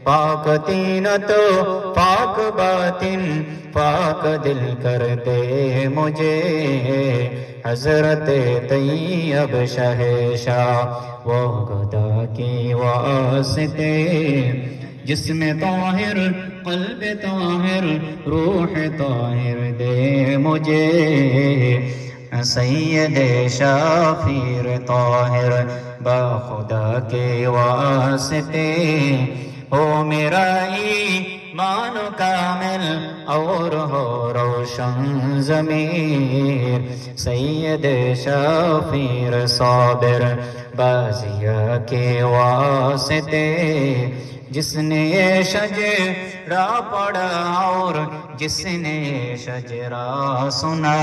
पाक तीनत पाक बातिन पाक दिल कर दे मुझे हजरत तैयब शहशाह वो खुदा की वास्ते जिस्म ताहिर क़ल्ब ताहिर रूह ताहिर दे मुझे सैयद शाफिर ताहिर बाखुदा के वास्ते हो मेरा ईमान कामिल और हो रोशन ज़मीर सैयद शाफिर साबिर बाजिया के वास्ते जिसने ये शजरा पढ़ा और जिसने ये शजरा सुना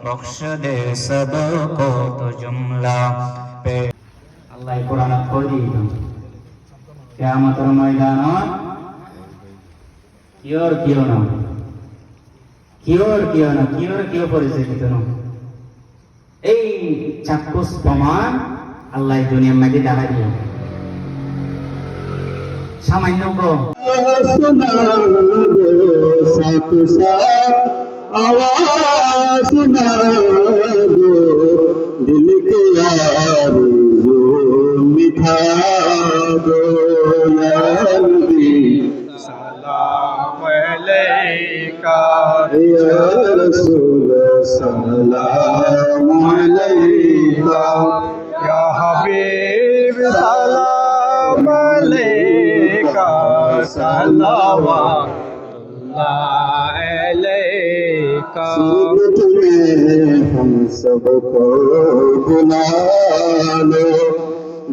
बख्श दे सबको तो जुमला पे अल्लाह कुरान खोली কিয়ামতের ময়দানত কিয়র পরিস্থিতি না এই চাক্ষুষ প্রমাণ আল্লাহ দুনিয়ার মাঝে দেখা দিয়ে সামান্য आवाज सुना दिल के यार मिठा दो या नबी सलाम अलैका या रसूल सलाम अलैका या हबीब सलाम अलैका सलावतुल्लाह अलैका हम सबको बुला लो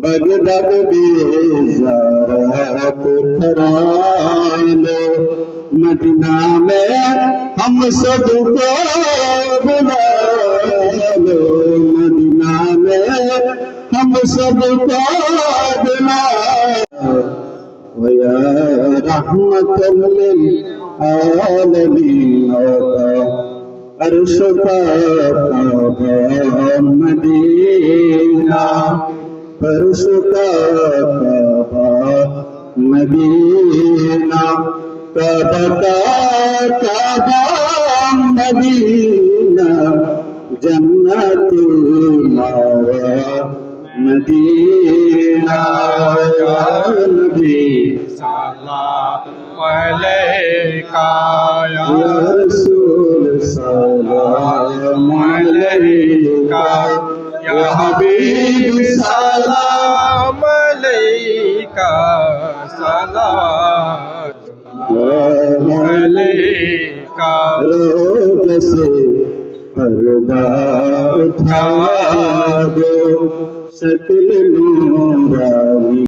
बगदाद बेज़ारत करा लो मदीना में हम सबको बुला लो मदीना में हम सबको बुला वया रहमतल लिल आलमीन अर्श का मदीना अर्श का मदीना काबा मदीना जन्नतुल मावा मदीना या नबी सल्लल्लाहु अलैका या रसूल सल्लल्लाहु अलैका या हबीब सलाम अलैका सलाम अलैका रोज़ से पर्दा उठा दो शक्ल नूरानी